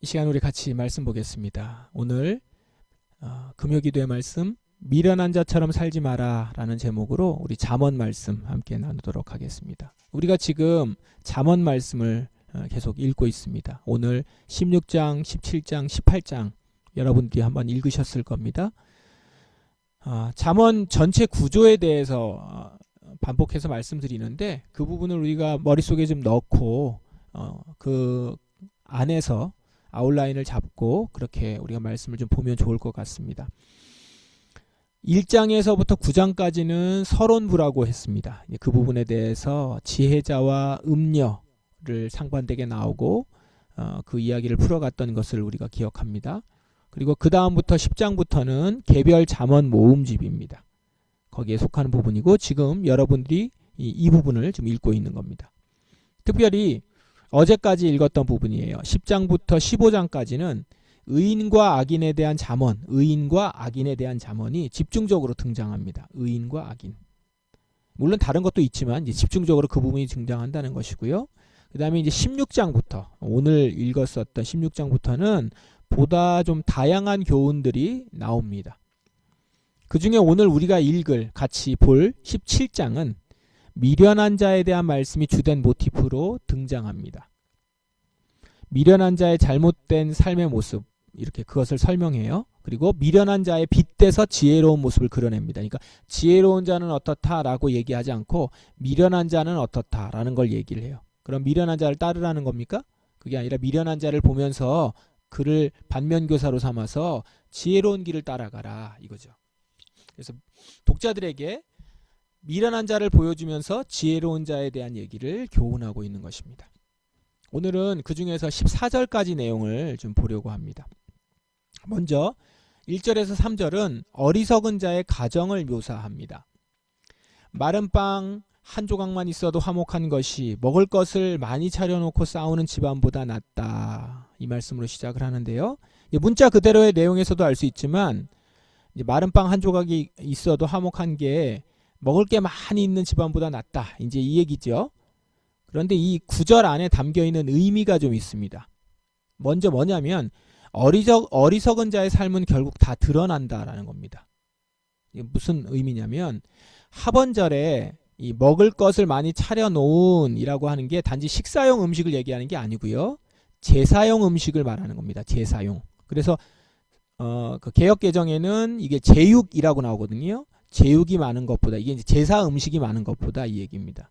이 시간 우리 같이 말씀 보겠습니다. 오늘 금요기도의 말씀 미련한 자처럼 살지 마라 라는 제목으로 우리 잠언 말씀 함께 나누도록 하겠습니다. 우리가 지금 잠언 말씀을 계속 읽고 있습니다. 오늘 16장, 17장, 18장 여러분들이 한번 읽으셨을 겁니다. 잠언 전체 구조에 대해서 반복해서 말씀드리는데 그 부분을 우리가 머릿속에 좀 넣고 그 안에서 아웃라인을 잡고 그렇게 우리가 말씀을 좀 보면 좋을 것 같습니다. 1장에서부터 9장까지는 서론부라고 했습니다. 그 부분에 대해서 지혜자와 음녀를 상반되게 나오고 그 이야기를 풀어갔던 것을 우리가 기억합니다. 그리고 그 다음부터 10장부터는 개별 잠언 모음집입니다. 거기에 속하는 부분이고 지금 여러분들이 이 부분을 좀 읽고 있는 겁니다. 특별히 어제까지 읽었던 부분이에요. 10장부터 15장까지는 의인과 악인에 대한 잠언, 의인과 악인에 대한 잠언이 집중적으로 등장합니다. 의인과 악인. 물론 다른 것도 있지만 이제 집중적으로 그 부분이 등장한다는 것이고요. 그 다음에 이제 16장부터 오늘 읽었었던 16장부터는 보다 좀 다양한 교훈들이 나옵니다. 그 중에 오늘 우리가 같이 볼 17장은 미련한 자에 대한 말씀이 주된 모티프로 등장합니다. 미련한 자의 잘못된 삶의 모습, 이렇게 그것을 설명해요. 그리고 미련한 자의 빗대서 지혜로운 모습을 그려냅니다. 그러니까 지혜로운 자는 어떻다라고 얘기하지 않고 미련한 자는 어떻다라는 걸 얘기를 해요. 그럼 미련한 자를 따르라는 겁니까? 그게 아니라 미련한 자를 보면서 그를 반면교사로 삼아서 지혜로운 길을 따라가라 이거죠. 그래서 독자들에게 미련한 자를 보여주면서 지혜로운 자에 대한 얘기를 교훈하고 있는 것입니다. 오늘은 그 중에서 14절까지 내용을 좀 보려고 합니다. 먼저 1절에서 3절은 어리석은 자의 가정을 묘사합니다. 마른 빵 한 조각만 있어도 화목한 것이 먹을 것을 많이 차려놓고 싸우는 집안보다 낫다. 이 말씀으로 시작을 하는데요. 문자 그대로의 내용에서도 알 수 있지만 이제 마른 빵 한 조각이 있어도 화목한 게 먹을 게 많이 있는 집안보다 낫다. 이제 이 얘기죠. 그런데 이 구절 안에 담겨있는 의미가 좀 있습니다. 먼저 뭐냐면 어리석은 자의 삶은 결국 다 드러난다라는 겁니다. 이게 무슨 의미냐면 하번절에 이 먹을 것을 많이 차려놓은 이라고 하는 게 단지 식사용 음식을 얘기하는 게 아니고요. 제사용 음식을 말하는 겁니다. 제사용. 그래서 그 개역개정에는 이게 제육이라고 나오거든요. 제육이 많은 것보다, 이게 이제 제사 음식이 많은 것보다 이 얘기입니다.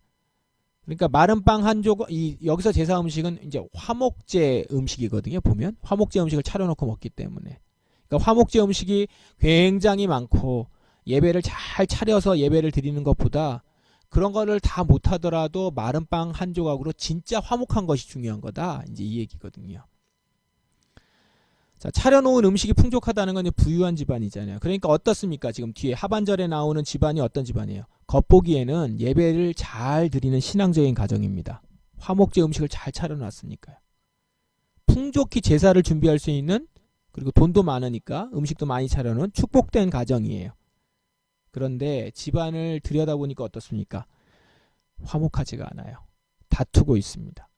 그러니까 마른 빵 한 조각, 여기서 제사 음식은 이제 화목제 음식이거든요. 보면 화목제 음식을 차려놓고 먹기 때문에. 그러니까 화목제 음식이 굉장히 많고 예배를 잘 차려서 예배를 드리는 것보다 그런 거를 다 못하더라도 마른 빵 한 조각으로 진짜 화목한 것이 중요한 거다. 이제 이 얘기거든요. 자, 차려놓은 음식이 풍족하다는 건 부유한 집안이잖아요. 그러니까 어떻습니까? 지금 뒤에 하반절에 나오는 집안이 어떤 집안이에요? 겉보기에는 예배를 잘 드리는 신앙적인 가정입니다. 화목제 음식을 잘 차려놨으니까요. 풍족히 제사를 준비할 수 있는, 그리고 돈도 많으니까 음식도 많이 차려놓은 축복된 가정이에요. 그런데 집안을 들여다보니까 어떻습니까? 화목하지가 않아요. 다투고 있습니다.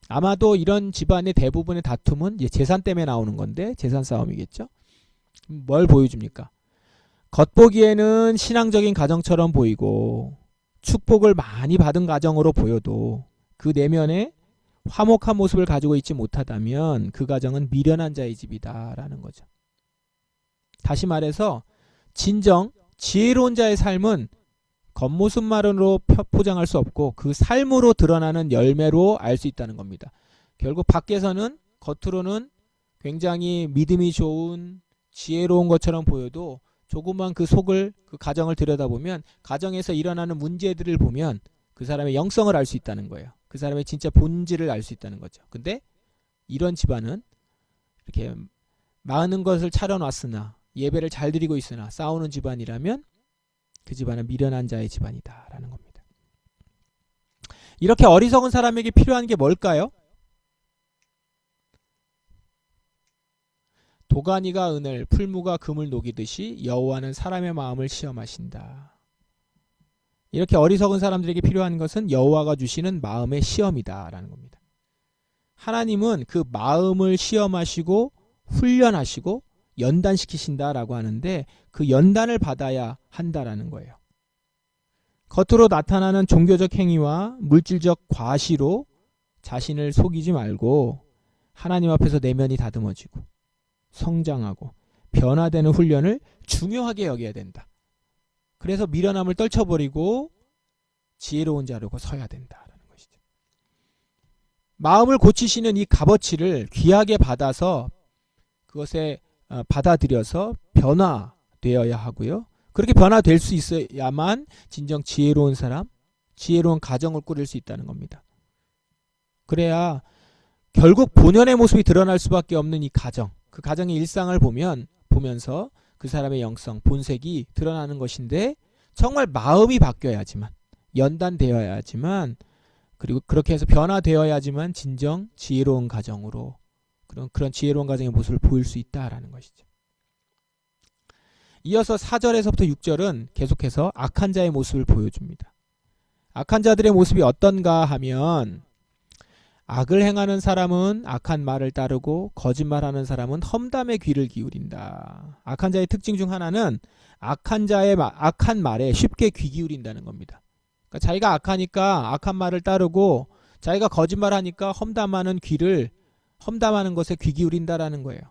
아마도 이런 집안의 대부분의 다툼은 이제 재산 때문에 나오는 건데, 재산 싸움이겠죠. 뭘 보여줍니까? 겉보기에는 신앙적인 가정처럼 보이고 축복을 많이 받은 가정으로 보여도 그 내면에 화목한 모습을 가지고 있지 못하다면 그 가정은 미련한 자의 집이다 라는 거죠. 다시 말해서 진정 지혜로운 자의 삶은 겉모습만으로 포장할 수 없고 그 삶으로 드러나는 열매로 알 수 있다는 겁니다. 결국 밖에서는 겉으로는 굉장히 믿음이 좋은 지혜로운 것처럼 보여도 조금만 그 속을, 그 가정을 들여다보면 가정에서 일어나는 문제들을 보면 그 사람의 영성을 알 수 있다는 거예요. 그 사람의 진짜 본질을 알 수 있다는 거죠. 근데 이런 집안은 이렇게 많은 것을 차려놨으나 예배를 잘 드리고 있으나 싸우는 집안이라면 그 집안은 미련한 자의 집안이다 라는 겁니다. 이렇게 어리석은 사람에게 필요한 게 뭘까요? 도가니가 은을, 풀무가 금을 녹이듯이 여호와는 사람의 마음을 시험하신다. 이렇게 어리석은 사람들에게 필요한 것은 여호와가 주시는 마음의 시험이다 라는 겁니다. 하나님은 그 마음을 시험하시고 훈련하시고 연단시키신다라고 하는데 그 연단을 받아야 한다라는 거예요. 겉으로 나타나는 종교적 행위와 물질적 과시로 자신을 속이지 말고 하나님 앞에서 내면이 다듬어지고 성장하고 변화되는 훈련을 중요하게 여겨야 된다. 그래서 미련함을 떨쳐버리고 지혜로운 자로 서야 된다라는 것이죠. 마음을 고치시는 이 값어치를 귀하게 받아서 그것에 받아들여서 변화되어야 하고요. 그렇게 변화될 수 있어야만 진정 지혜로운 사람, 지혜로운 가정을 꾸릴 수 있다는 겁니다. 그래야 결국 본연의 모습이 드러날 수밖에 없는 이 가정, 그 가정의 일상을 보면서 그 사람의 영성, 본색이 드러나는 것인데 정말 마음이 바뀌어야지만, 연단되어야지만, 그리고 그렇게 해서 변화되어야지만 진정 지혜로운 가정으로 그런 지혜로운 가정의 모습을 보일 수 있다라는 것이죠. 이어서 4절에서부터 6절은 계속해서 악한 자의 모습을 보여줍니다. 악한 자들의 모습이 어떤가 하면 악을 행하는 사람은 악한 말을 따르고 거짓말하는 사람은 험담의 귀를 기울인다. 악한 자의 특징 중 하나는 악한 말에 쉽게 귀 기울인다는 겁니다. 그러니까 자기가 악하니까 악한 말을 따르고 자기가 거짓말하니까 험담하는 것에 귀 기울인다라는 거예요.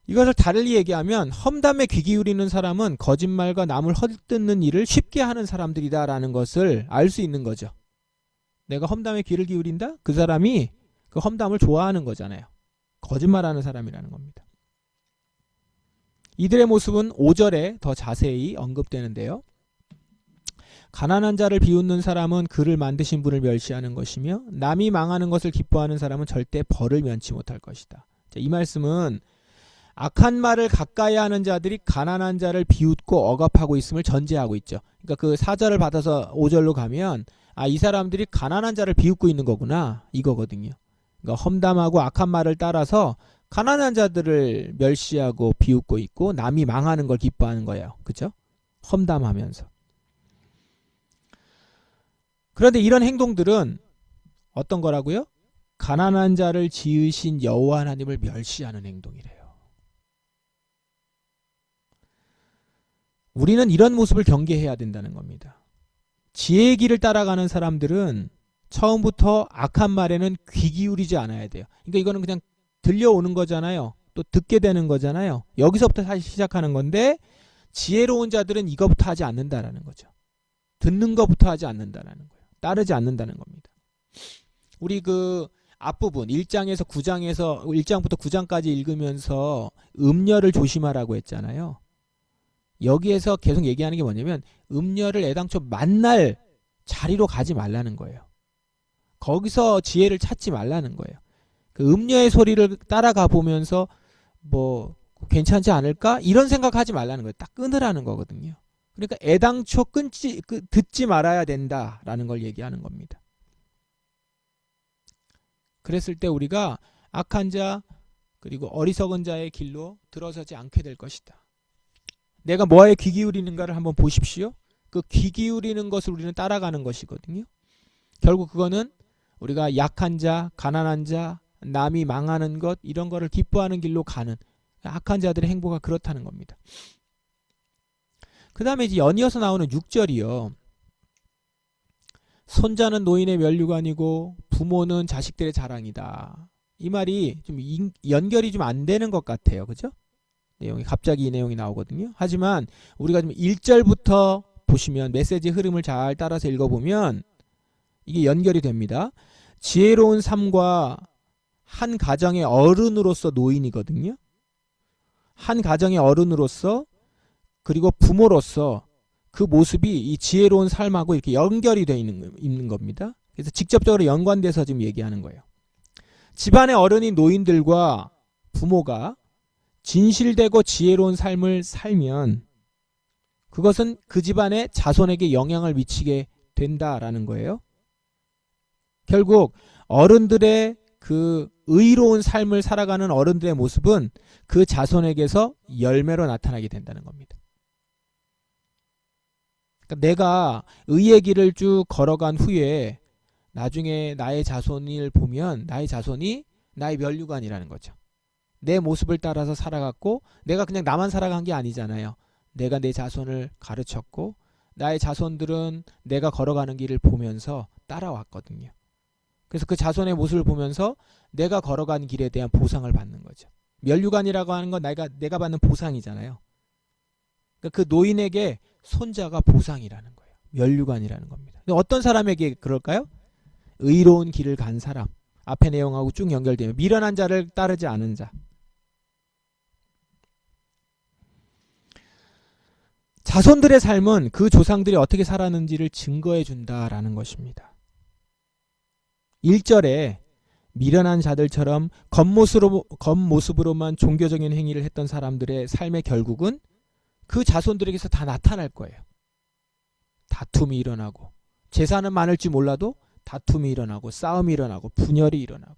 이것을 다르게 얘기하면 험담에 귀 기울이는 사람은 거짓말과 남을 헛듣는 일을 쉽게 하는 사람들이다라는 것을 알 수 있는 거죠. 내가 험담에 귀를 기울인다? 그 사람이 그 험담을 좋아하는 거잖아요. 거짓말하는 사람이라는 겁니다. 이들의 모습은 5절에 더 자세히 언급되는데요. 가난한 자를 비웃는 사람은 그를 만드신 분을 멸시하는 것이며 남이 망하는 것을 기뻐하는 사람은 절대 벌을 면치 못할 것이다. 이 말씀은 악한 말을 가까이 하는 자들이 가난한 자를 비웃고 억압하고 있음을 전제하고 있죠. 그러니까 그 4절을 받아서 5절로 가면 이 사람들이 가난한 자를 비웃고 있는 거구나 이거거든요. 그러니까 험담하고 악한 말을 따라서 가난한 자들을 멸시하고 비웃고 있고 남이 망하는 걸 기뻐하는 거예요. 그렇죠? 험담하면서. 그런데 이런 행동들은 어떤 거라고요? 가난한 자를 지으신 여호와 하나님을 멸시하는 행동이래요. 우리는 이런 모습을 경계해야 된다는 겁니다. 지혜의 길을 따라가는 사람들은 처음부터 악한 말에는 귀 기울이지 않아야 돼요. 그러니까 이거는 그냥 들려오는 거잖아요. 또 듣게 되는 거잖아요. 여기서부터 다시 시작하는 건데 지혜로운 자들은 이거부터 하지 않는다라는 거죠. 듣는 것부터 하지 않는다라는 거예요. 따르지 않는다는 겁니다. 우리 그 앞부분 1장부터 9장까지 읽으면서 음녀를 조심하라고 했잖아요. 여기에서 계속 얘기하는 게 뭐냐면 음녀를 애당초 만날 자리로 가지 말라는 거예요. 거기서 지혜를 찾지 말라는 거예요. 그 음녀의 소리를 따라가 보면서 뭐 괜찮지 않을까? 이런 생각하지 말라는 거예요. 딱 끊으라는 거거든요. 그러니까 애당초 듣지 말아야 된다라는 걸 얘기하는 겁니다. 그랬을 때 우리가 악한 자 그리고 어리석은 자의 길로 들어서지 않게 될 것이다. 내가 뭐에 귀 기울이는가를 한번 보십시오. 그 귀 기울이는 것을 우리는 따라가는 것이거든요. 결국 그거는 우리가 약한 자, 가난한 자, 남이 망하는 것 이런 거를 기뻐하는 길로 가는 악한 자들의 행보가 그렇다는 겁니다. 그 다음에 이제 연이어서 나오는 6절이요. 손자는 노인의 면류관이고 부모는 자식들의 자랑이다. 이 말이 좀 연결이 좀 안 되는 것 같아요. 그죠? 내용이 갑자기 이 내용이 나오거든요. 하지만 우리가 좀 1절부터 보시면 메시지 흐름을 잘 따라서 읽어보면 이게 연결이 됩니다. 지혜로운 삶과 한 가정의 어른으로서 노인이거든요. 한 가정의 어른으로서 그리고 부모로서 그 모습이 이 지혜로운 삶하고 이렇게 연결이 되어 있는 겁니다. 그래서 직접적으로 연관돼서 지금 얘기하는 거예요. 집안의 어른인 노인들과 부모가 진실되고 지혜로운 삶을 살면 그것은 그 집안의 자손에게 영향을 미치게 된다라는 거예요. 결국 어른들의 그 의로운 삶을 살아가는 어른들의 모습은 그 자손에게서 열매로 나타나게 된다는 겁니다. 그러니까 내가 의의 길을 쭉 걸어간 후에 나중에 나의 자손을 보면 나의 자손이 나의 면류관이라는 거죠. 내 모습을 따라서 살아갔고 내가 그냥 나만 살아간 게 아니잖아요. 내가 내 자손을 가르쳤고 나의 자손들은 내가 걸어가는 길을 보면서 따라왔거든요. 그래서 그 자손의 모습을 보면서 내가 걸어간 길에 대한 보상을 받는 거죠. 면류관이라고 하는 건 내가 받는 보상이잖아요. 그러니까 그 노인에게 손자가 보상이라는 거예요. 면류관이라는 겁니다. 어떤 사람에게 그럴까요? 의로운 길을 간 사람. 앞에 내용하고 쭉 연결되면 미련한 자를 따르지 않은 자. 자손들의 삶은 그 조상들이 어떻게 살았는지를 증거해 준다라는 것입니다. 1절에 미련한 자들처럼 겉모습으로만 종교적인 행위를 했던 사람들의 삶의 결국은 그 자손들에게서 다 나타날 거예요. 다툼이 일어나고 재산은 많을지 몰라도 다툼이 일어나고 싸움이 일어나고 분열이 일어나고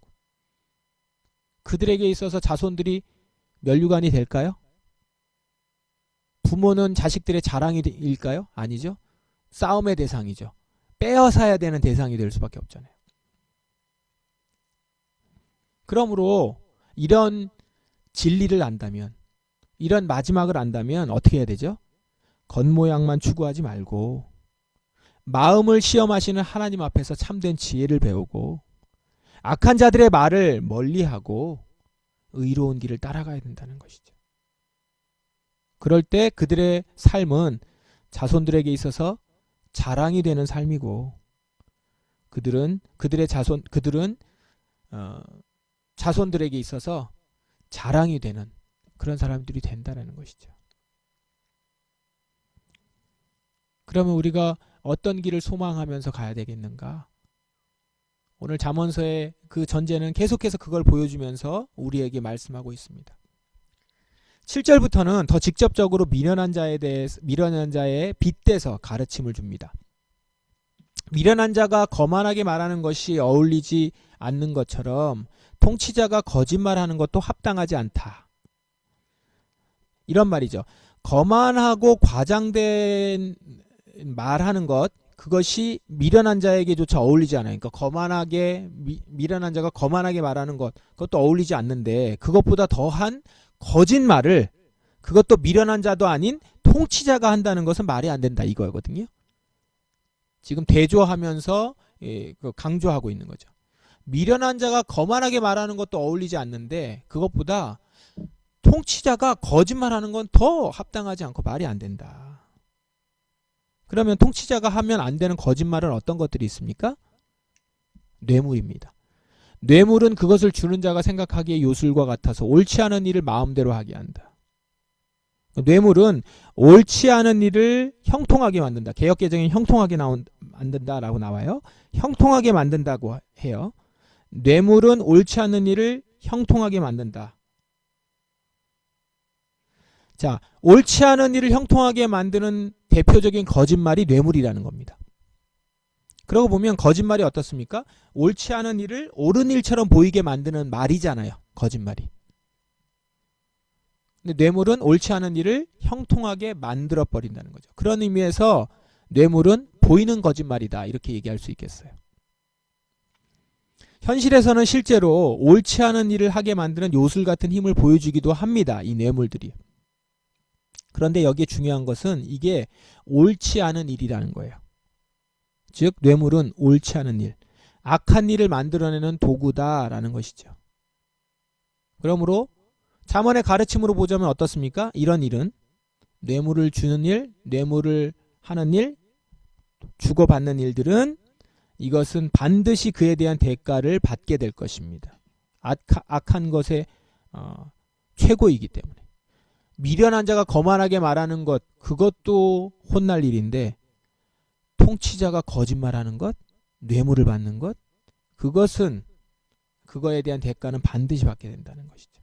그들에게 있어서 자손들이 면류관이 될까요? 부모는 자식들의 자랑일까요? 아니죠. 싸움의 대상이죠. 빼앗아야 되는 대상이 될 수밖에 없잖아요. 그러므로 이런 진리를 안다면 이런 마지막을 안다면 어떻게 해야 되죠? 겉모양만 추구하지 말고 마음을 시험하시는 하나님 앞에서 참된 지혜를 배우고 악한 자들의 말을 멀리하고 의로운 길을 따라가야 된다는 것이죠. 그럴 때 그들의 삶은 자손들에게 있어서 자랑이 되는 삶이고 그들은 자손들에게 있어서 자랑이 되는 그런 사람들이 된다는 것이죠. 그러면 우리가 어떤 길을 소망하면서 가야 되겠는가? 오늘 잠언서의 그 전제는 계속해서 그걸 보여주면서 우리에게 말씀하고 있습니다. 7절부터는 더 직접적으로 미련한 자에 빗대서 가르침을 줍니다. 미련한 자가 거만하게 말하는 것이 어울리지 않는 것처럼 통치자가 거짓말하는 것도 합당하지 않다. 이런 말이죠. 거만하고 과장된 말하는 것, 그것이 미련한 자에게조차 어울리지 않아요. 그러니까 미련한 자가 거만하게 말하는 것, 그것도 어울리지 않는데 그것보다 더한 거짓말을 그것도 미련한 자도 아닌 통치자가 한다는 것은 말이 안 된다 이거거든요. 지금 대조하면서 강조하고 있는 거죠. 미련한 자가 거만하게 말하는 것도 어울리지 않는데 그것보다 통치자가 거짓말하는 건 더 합당하지 않고 말이 안 된다. 그러면 통치자가 하면 안 되는 거짓말은 어떤 것들이 있습니까? 뇌물입니다. 뇌물은 그것을 주는 자가 생각하기에 요술과 같아서 옳지 않은 일을 마음대로 하게 한다. 뇌물은 옳지 않은 일을 형통하게 만든다. 개역개정에 형통하게 만든다라고 나와요. 형통하게 만든다고 해요. 뇌물은 옳지 않은 일을 형통하게 만든다. 자, 옳지 않은 일을 형통하게 만드는 대표적인 거짓말이 뇌물이라는 겁니다. 그러고 보면 거짓말이 어떻습니까? 옳지 않은 일을 옳은 일처럼 보이게 만드는 말이잖아요. 거짓말이. 근데 뇌물은 옳지 않은 일을 형통하게 만들어 버린다는 거죠. 그런 의미에서 뇌물은 보이는 거짓말이다. 이렇게 얘기할 수 있겠어요. 현실에서는 실제로 옳지 않은 일을 하게 만드는 요술 같은 힘을 보여주기도 합니다. 이 뇌물들이. 그런데 여기에 중요한 것은 이게 옳지 않은 일이라는 거예요. 즉 뇌물은 옳지 않은 일, 악한 일을 만들어내는 도구다라는 것이죠. 그러므로 잠언의 가르침으로 보자면 어떻습니까? 이런 일은 뇌물을 주는 일, 뇌물을 하는 일, 주고받는 일들은 이것은 반드시 그에 대한 대가를 받게 될 것입니다. 악한 것의 최고이기 때문에. 미련한 자가 거만하게 말하는 것, 그것도 혼날 일인데 통치자가 거짓말하는 것, 뇌물을 받는 것, 그거에 대한 대가는 반드시 받게 된다는 것이죠.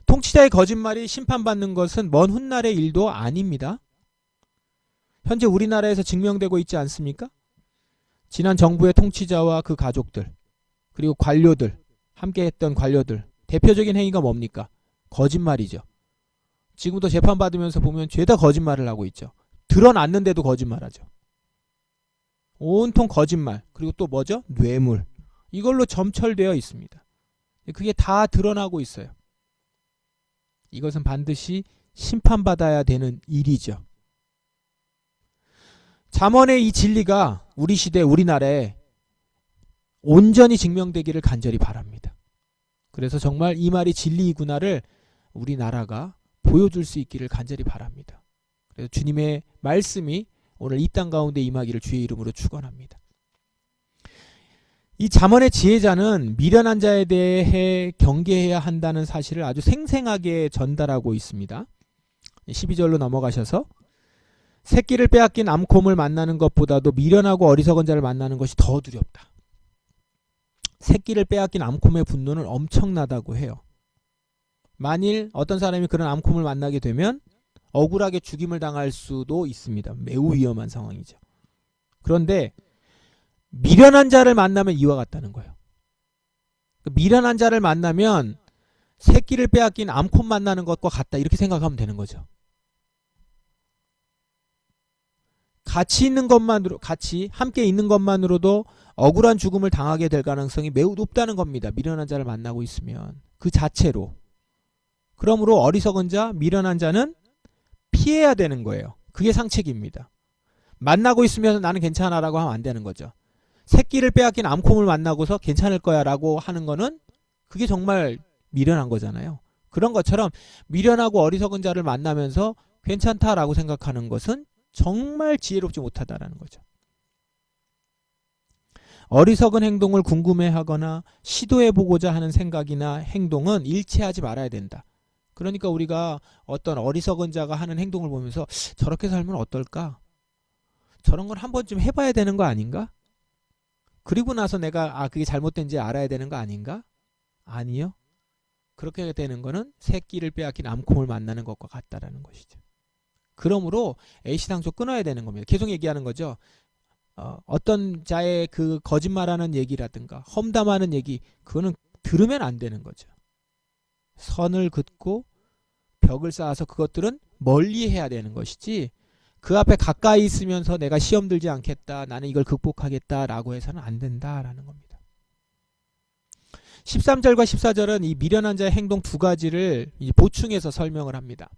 통치자의 거짓말이 심판받는 것은 먼 훗날의 일도 아닙니다. 현재 우리나라에서 증명되고 있지 않습니까? 지난 정부의 통치자와 그 가족들, 그리고 관료들, 함께했던 관료들, 대표적인 행위가 뭡니까? 거짓말이죠. 지금도 재판받으면서 보면 죄다 거짓말을 하고 있죠. 드러났는데도 거짓말하죠. 온통 거짓말, 그리고 또 뭐죠? 뇌물. 이걸로 점철되어 있습니다. 그게 다 드러나고 있어요. 이것은 반드시 심판받아야 되는 일이죠. 잠언의 이 진리가 우리 시대, 우리나라에 온전히 증명되기를 간절히 바랍니다. 그래서 정말 이 말이 진리이구나를 우리나라가 보여줄 수 있기를 간절히 바랍니다. 그래서 주님의 말씀이 오늘 이 땅 가운데 임하기를 주의 이름으로 축원합니다. 이 잠언의 지혜자는 미련한 자에 대해 경계해야 한다는 사실을 아주 생생하게 전달하고 있습니다. 12절로 넘어가셔서 새끼를 빼앗긴 암콤을 만나는 것보다도 미련하고 어리석은 자를 만나는 것이 더 두렵다. 새끼를 빼앗긴 암콤의 분노는 엄청나다고 해요. 만일 어떤 사람이 그런 암콤을 만나게 되면 억울하게 죽임을 당할 수도 있습니다. 매우 위험한 상황이죠. 그런데 미련한 자를 만나면 이와 같다는 거예요. 미련한 자를 만나면 새끼를 빼앗긴 암콤 만나는 것과 같다, 이렇게 생각하면 되는 거죠. 같이 함께 있는 것만으로도 억울한 죽음을 당하게 될 가능성이 매우 높다는 겁니다. 미련한 자를 만나고 있으면 그 자체로. 그러므로 어리석은 자, 미련한 자는 피해야 되는 거예요. 그게 상책입니다. 만나고 있으면 나는 괜찮아 라고 하면 안 되는 거죠. 새끼를 빼앗긴 암콤을 만나고서 괜찮을 거야 라고 하는 거는 그게 정말 미련한 거잖아요. 그런 것처럼 미련하고 어리석은 자를 만나면서 괜찮다라고 생각하는 것은 정말 지혜롭지 못하다라는 거죠. 어리석은 행동을 궁금해하거나 시도해보고자 하는 생각이나 행동은 일치하지 말아야 된다. 그러니까 우리가 어떤 어리석은 자가 하는 행동을 보면서 저렇게 살면 어떨까? 저런 건 한 번쯤 해봐야 되는 거 아닌가? 그리고 나서 내가 그게 잘못된지 알아야 되는 거 아닌가? 아니요. 그렇게 되는 거는 새끼를 빼앗긴 암콤을 만나는 것과 같다라는 것이죠. 그러므로 애시당초 끊어야 되는 겁니다. 계속 얘기하는 거죠. 어떤 자의 그 거짓말하는 얘기라든가 험담하는 얘기, 그거는 들으면 안 되는 거죠. 선을 긋고 벽을 쌓아서 그것들은 멀리 해야 되는 것이지, 그 앞에 가까이 있으면서 내가 시험 들지 않겠다, 나는 이걸 극복하겠다 라고 해서는 안 된다라는 겁니다. 13절과 14절은 이 미련한 자의 행동 두 가지를 보충해서 설명을 합니다.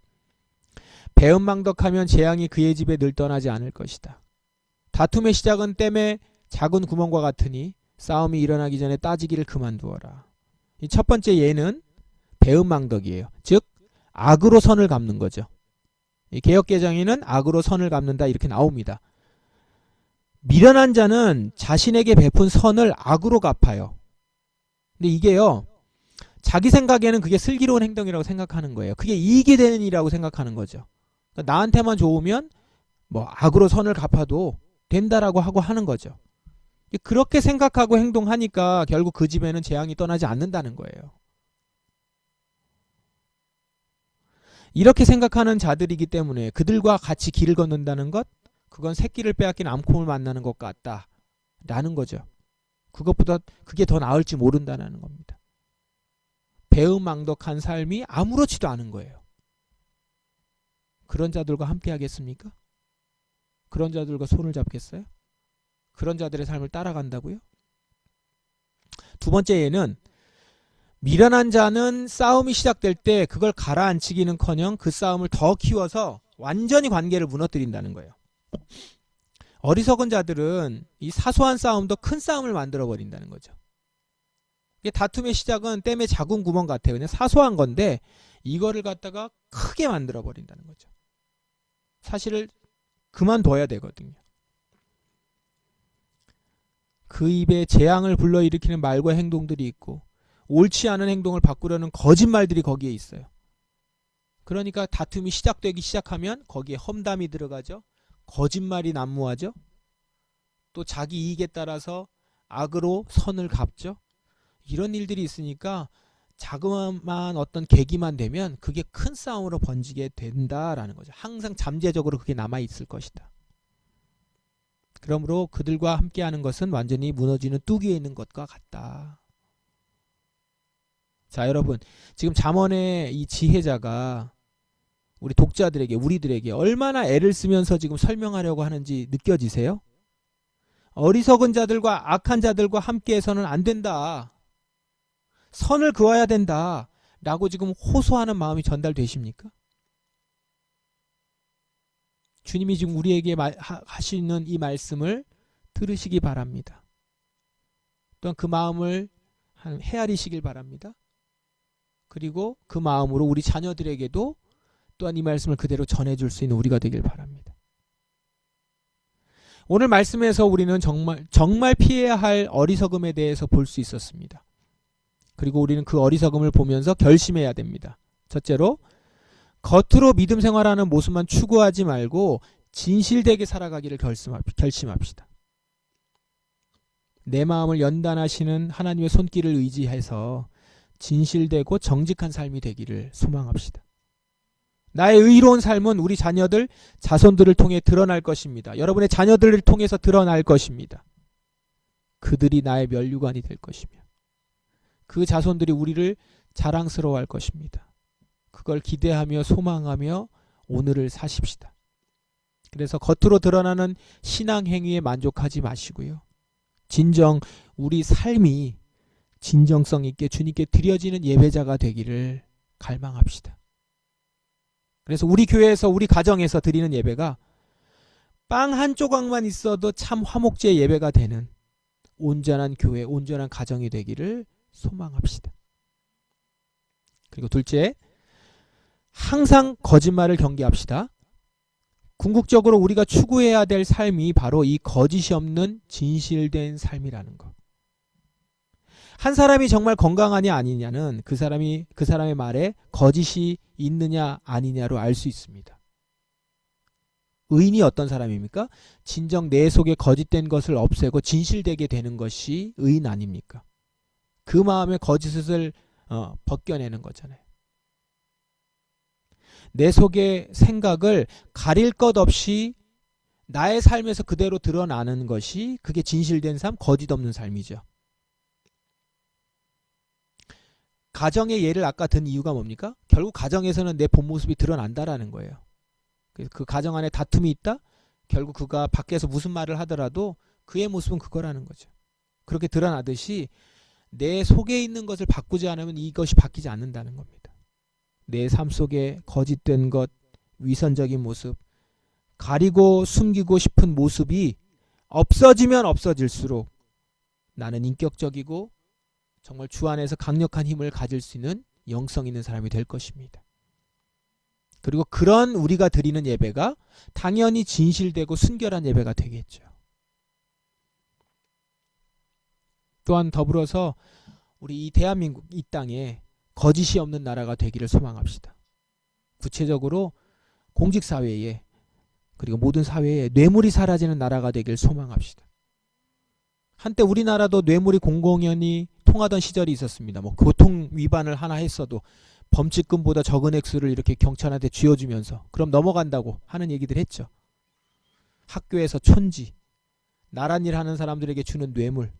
배은망덕하면 재앙이 그의 집에 늘 떠나지 않을 것이다. 다툼의 시작은 댐의 작은 구멍과 같으니 싸움이 일어나기 전에 따지기를 그만두어라. 이 첫 번째 예는 배은망덕이에요. 즉 악으로 선을 갚는 거죠. 이 개역개정에는 악으로 선을 갚는다 이렇게 나옵니다. 미련한 자는 자신에게 베푼 선을 악으로 갚아요. 근데 이게요, 자기 생각에는 그게 슬기로운 행동이라고 생각하는 거예요. 그게 이익이 되는 일이라고 생각하는 거죠. 그러니까 나한테만 좋으면 뭐 악으로 선을 갚아도 된다라고 하고 하는 거죠. 그렇게 생각하고 행동하니까 결국 그 집에는 재앙이 떠나지 않는다는 거예요. 이렇게 생각하는 자들이기 때문에 그들과 같이 길을 걷는다는 것, 그건 새끼를 빼앗긴 암콤을 만나는 것 같다라는 거죠. 그것보다 그게 더 나을지 모른다는 겁니다. 배은망덕한 삶이 아무렇지도 않은 거예요. 그런 자들과 함께 하겠습니까? 그런 자들과 손을 잡겠어요? 그런 자들의 삶을 따라간다고요? 두 번째 예는 미련한 자는 싸움이 시작될 때 그걸 가라앉히기는커녕 그 싸움을 더 키워서 완전히 관계를 무너뜨린다는 거예요. 어리석은 자들은 이 사소한 싸움도 큰 싸움을 만들어 버린다는 거죠. 다툼의 시작은 댐의 작은 구멍 같아요. 그냥 사소한 건데 이거를 갖다가 크게 만들어 버린다는 거죠. 사실을 그만둬야 되거든요. 그 입에 재앙을 불러일으키는 말과 행동들이 있고 옳지 않은 행동을 바꾸려는 거짓말들이 거기에 있어요. 그러니까 다툼이 시작되기 시작하면 거기에 험담이 들어가죠. 거짓말이 난무하죠. 또 자기 이익에 따라서 악으로 선을 갚죠. 이런 일들이 있으니까 자그마한 어떤 계기만 되면 그게 큰 싸움으로 번지게 된다라는 거죠. 항상 잠재적으로 그게 남아있을 것이다. 그러므로 그들과 함께하는 것은 완전히 무너지는 뚜기에 있는 것과 같다. 자, 여러분, 지금 잠언의 이 지혜자가 우리 독자들에게, 우리들에게 얼마나 애를 쓰면서 지금 설명하려고 하는지 느껴지세요? 어리석은 자들과 악한 자들과 함께해서는 안 된다. 선을 그어야 된다. 라고 지금 호소하는 마음이 전달되십니까? 주님이 지금 우리에게 하시는 이 말씀을 들으시기 바랍니다. 또한 그 마음을 헤아리시길 바랍니다. 그리고 그 마음으로 우리 자녀들에게도 또한 이 말씀을 그대로 전해줄 수 있는 우리가 되길 바랍니다. 오늘 말씀에서 우리는 정말 피해야 할 어리석음에 대해서 볼 수 있었습니다. 그리고 우리는 그 어리석음을 보면서 결심해야 됩니다. 첫째로, 겉으로 믿음 생활하는 모습만 추구하지 말고 진실되게 살아가기를 결심합시다. 내 마음을 연단하시는 하나님의 손길을 의지해서 진실되고 정직한 삶이 되기를 소망합시다. 나의 의로운 삶은 우리 자녀들, 자손들을 통해 드러날 것입니다. 여러분의 자녀들을 통해서 드러날 것입니다. 그들이 나의 면류관이 될 것이며 그 자손들이 우리를 자랑스러워할 것입니다. 그걸 기대하며 소망하며 오늘을 사십시다. 그래서 겉으로 드러나는 신앙 행위에 만족하지 마시고요. 진정 우리 삶이 진정성 있게 주님께 드려지는 예배자가 되기를 갈망합시다. 그래서 우리 교회에서 우리 가정에서 드리는 예배가 빵 한 조각만 있어도 참 화목제의 예배가 되는 온전한 교회, 온전한 가정이 되기를 소망합시다. 그리고 둘째, 항상 거짓말을 경계합시다. 궁극적으로 우리가 추구해야 될 삶이 바로 이 거짓이 없는 진실된 삶이라는 것. 한 사람이 정말 건강하냐 아니냐는 그 사람의 말에 거짓이 있느냐 아니냐로 알 수 있습니다. 의인이 어떤 사람입니까? 진정 내 속에 거짓된 것을 없애고 진실되게 되는 것이 의인 아닙니까? 그 마음에 거짓을 벗겨내는 거잖아요. 내 속의 생각을 가릴 것 없이 나의 삶에서 그대로 드러나는 것이 그게 진실된 삶, 거짓 없는 삶이죠. 가정의 예를 아까 든 이유가 뭡니까? 결국 가정에서는 내 본 모습이 드러난다라는 거예요. 그 가정 안에 다툼이 있다? 결국 그가 밖에서 무슨 말을 하더라도 그의 모습은 그거라는 거죠. 그렇게 드러나듯이 내 속에 있는 것을 바꾸지 않으면 이것이 바뀌지 않는다는 겁니다. 내 삶 속에 거짓된 것, 위선적인 모습, 가리고 숨기고 싶은 모습이 없어지면 없어질수록 나는 인격적이고 정말 주 안에서 강력한 힘을 가질 수 있는 영성 있는 사람이 될 것입니다. 그리고 그런 우리가 드리는 예배가 당연히 진실되고 순결한 예배가 되겠죠. 또한 더불어서 우리 이 대한민국 이 땅에 거짓이 없는 나라가 되기를 소망합시다. 구체적으로 공직사회에 그리고 모든 사회에 뇌물이 사라지는 나라가 되길 소망합시다. 한때 우리나라도 뇌물이 공공연히 통하던 시절이 있었습니다. 교통 위반을 하나 했어도 범칙금보다 적은 액수를 이렇게 경찰한테 쥐어주면서 그럼 넘어간다고 하는 얘기들 했죠. 학교에서 촌지, 나란 일 하는 사람들에게 주는 뇌물.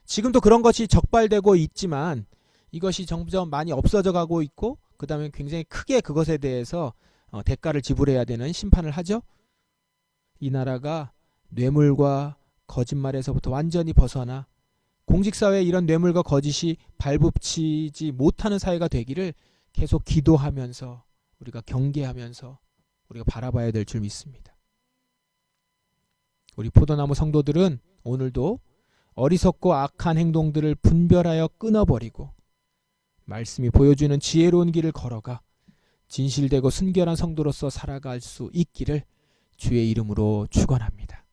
지금도 그런 것이 적발되고 있지만 이것이 점점 많이 없어져 가고 있고 그 다음에 굉장히 크게 그것에 대해서 대가를 지불해야 되는 심판을 하죠. 이 나라가 뇌물과 거짓말에서부터 완전히 벗어나 공직사회에 이런 뇌물과 거짓이 발붙이지 못하는 사회가 되기를 계속 기도하면서 우리가 경계하면서 우리가 바라봐야 될 줄 믿습니다. 우리 포도나무 성도들은 오늘도 어리석고 악한 행동들을 분별하여 끊어버리고 말씀이 보여주는 지혜로운 길을 걸어가 진실되고 순결한 성도로서 살아갈 수 있기를 주의 이름으로 축원합니다.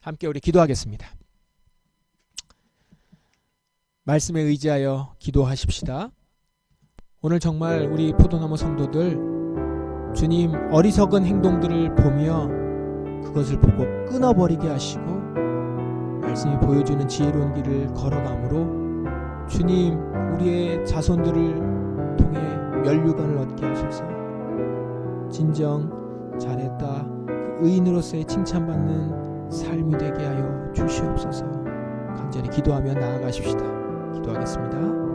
함께 우리 기도하겠습니다. 말씀에 의지하여 기도하십시다. 오늘 정말 우리 포도나무 성도들 주님 어리석은 행동들을 보며 그것을 보고 끊어버리게 하시고 말씀이 보여주는 지혜로운 길을 걸어가므로 주님 우리의 자손들을 통해 면류관을 얻게 하소서. 진정 잘했다 그 의인으로서의 칭찬받는 삶이 되게 하여 주시옵소서. 간절히 기도하며 나아가십시다. 기도하겠습니다.